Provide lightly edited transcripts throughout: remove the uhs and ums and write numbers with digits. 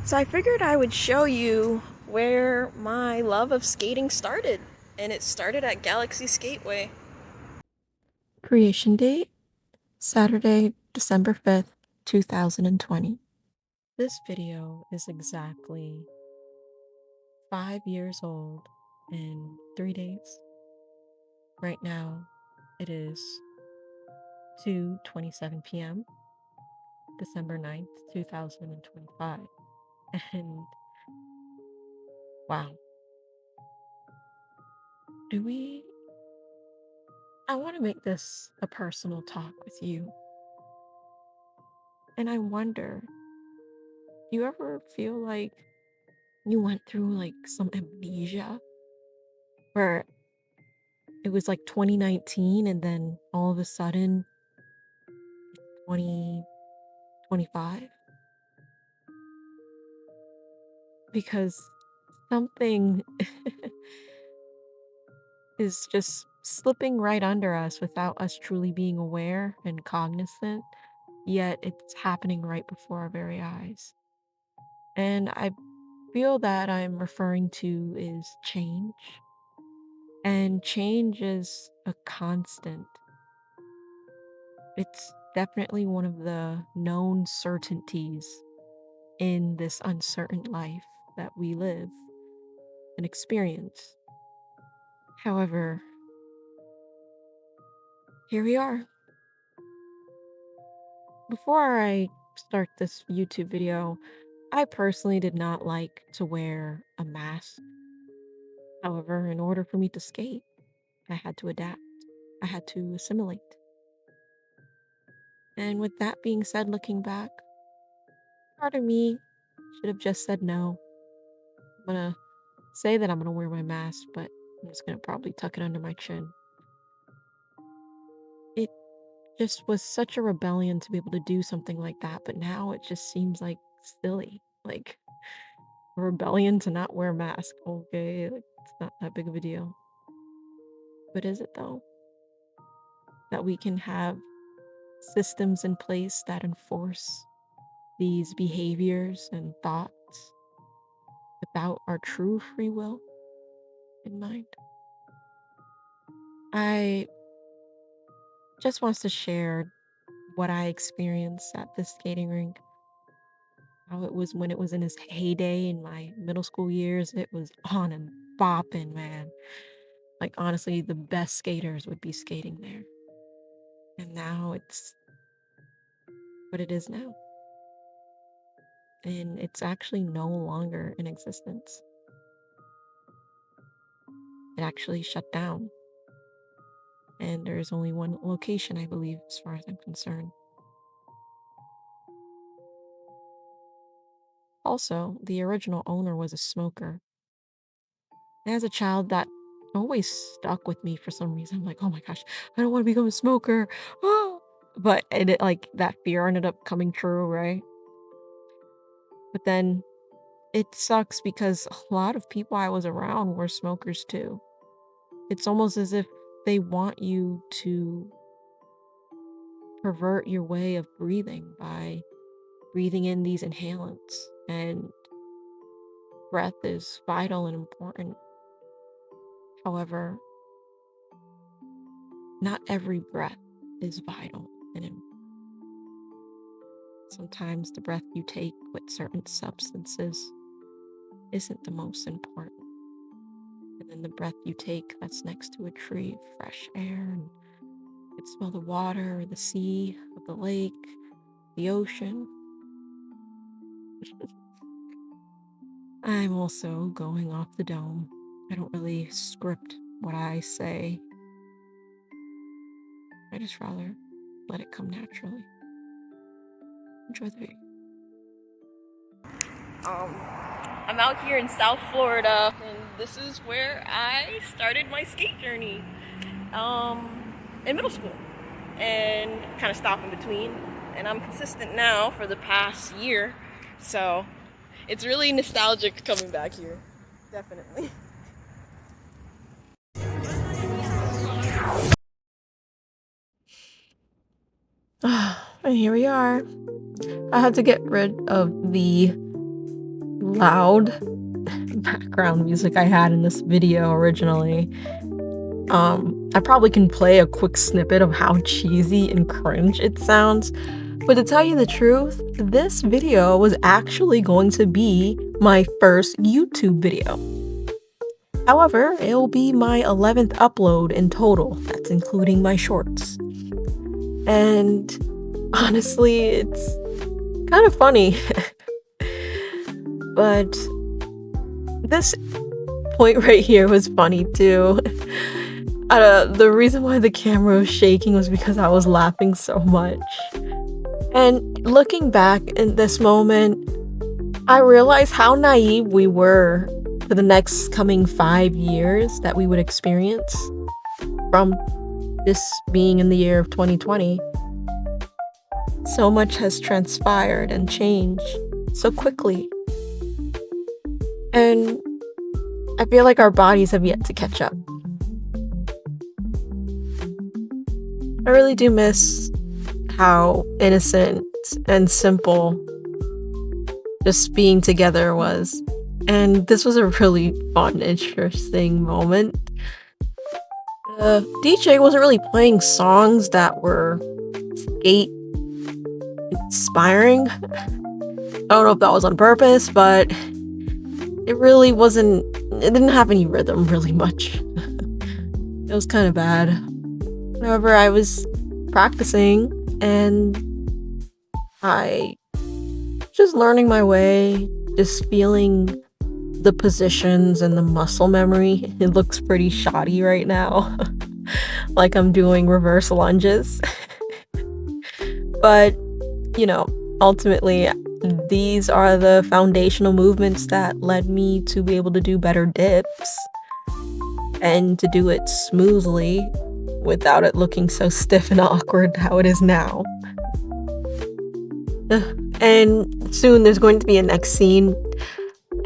So I figured I would show you where my love of skating started, and it started at Galaxy Skateway. Creation date Saturday, December 5th, 2020. This video is exactly 5 years old in 3 days. Right now, it is 2:27 p.m., December 9th, 2025. And wow, do we? I want to make this a personal talk with you. And I wonder, do you ever feel like you went through like some amnesia where it was like 2019 and then all of a sudden 2025 because something is just slipping right under us without us truly being aware and cognizant, yet it's happening right before our very eyes. And I feel that I'm referring to is change. And change is a constant. It's definitely one of the known certainties in this uncertain life that we live and experience. However, here we are. Before I start this YouTube video, I personally did not like to wear a mask. However, in order for me to skate, I had to adapt. I had to assimilate. And with that being said, looking back, part of me should have just said no. I'm gonna say that I'm gonna wear my mask, but I'm just gonna probably tuck it under my chin. It just was such a rebellion to be able to do something like that, but now it just seems like silly. Like a rebellion to not wear a mask. Okay, like it's not that big of a deal. But is it though? That we can have systems in place that enforce these behaviors and thoughts without our true free will in mind? I just wants to share what I experienced at this skating rink. How it was when it was in its heyday in my middle school years. It was on and bopping, man. Like, honestly, the best skaters would be skating there. And now it's what it is now. And it's actually no longer in existence. It actually shut down. And there's only one location, I believe, as far as I'm concerned. Also, the original owner was a smoker. And as a child, that always stuck with me for some reason. I'm like, oh my gosh, I don't want to become a smoker. Oh, but it like that fear ended up coming true, right? But then it sucks because a lot of people I was around were smokers too. It's almost as if they want you to pervert your way of breathing by breathing in these inhalants. And breath is vital and important. However, not every breath is vital and sometimes the breath you take with certain substances isn't the most important. And then the breath you take that's next to a tree, fresh air, and you can smell the water, the sea, of the lake, the ocean. I'm also going off the dome. I don't really script what I say. I just rather let it come naturally. Enjoy the video. Um, I'm out here in South Florida, and this is where I started my skate journey in middle school, and kind of stop in between. And I'm consistent now for the past year, so it's really nostalgic coming back here, definitely. And here we are. I had to get rid of the loud background music I had in this video originally. I probably can play a quick snippet of how cheesy and cringe it sounds, but to tell you the truth, this video was actually going to be my first YouTube video. However, it'll be my 11th upload in total, that's including my shorts. And honestly, it's kind of funny. But this point right here was funny too. The reason why the camera was shaking was because I was laughing so much. And looking back in this moment, I realized how naive we were for the next coming 5 years that we would experience from this being in the year of 2020. So much has transpired and changed so quickly. And I feel like our bodies have yet to catch up. I really do miss how innocent and simple just being together was. And this was a really fun, interesting moment. The DJ wasn't really playing songs that were skate inspiring. I don't know if that was on purpose, but it really wasn't, it didn't have any rhythm really much. It was kind of bad. However, I was practicing and I just learning my way, just feeling the positions and the muscle memory. It looks pretty shoddy right now. Like I'm doing reverse lunges. But, you know, ultimately, these are the foundational movements that led me to be able to do better dips and to do it smoothly without it looking so stiff and awkward how it is now. And soon there's going to be a next scene.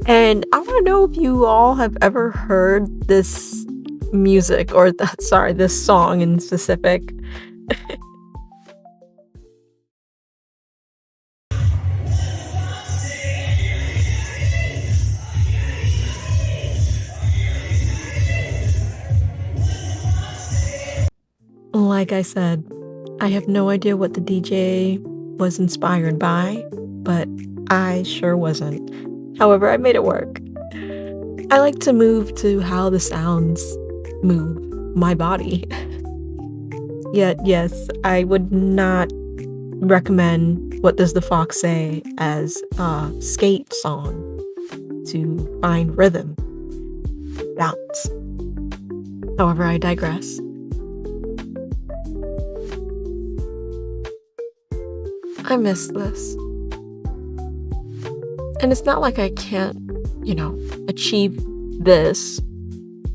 And I want to know if you all have ever heard this music, or this song in specific. Like I said, I have no idea what the DJ was inspired by, but I sure wasn't. However, I made it work. I like to move to how the sounds move my body. Yet, yes, I would not recommend What Does the Fox Say as a skate song to find rhythm, bounce. However, I digress. I miss this. And it's not like I can't, achieve this.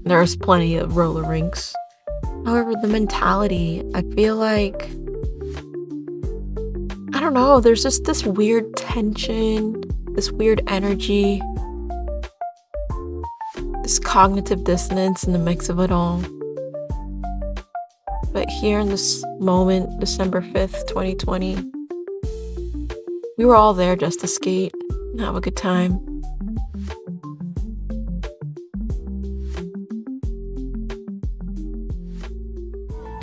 There's plenty of roller rinks. However, the mentality, I feel like, I don't know, there's just this weird tension, this weird energy, this cognitive dissonance in the mix of it all. But here in this moment, December 5th, 2020, we were all there just to skate and have a good time.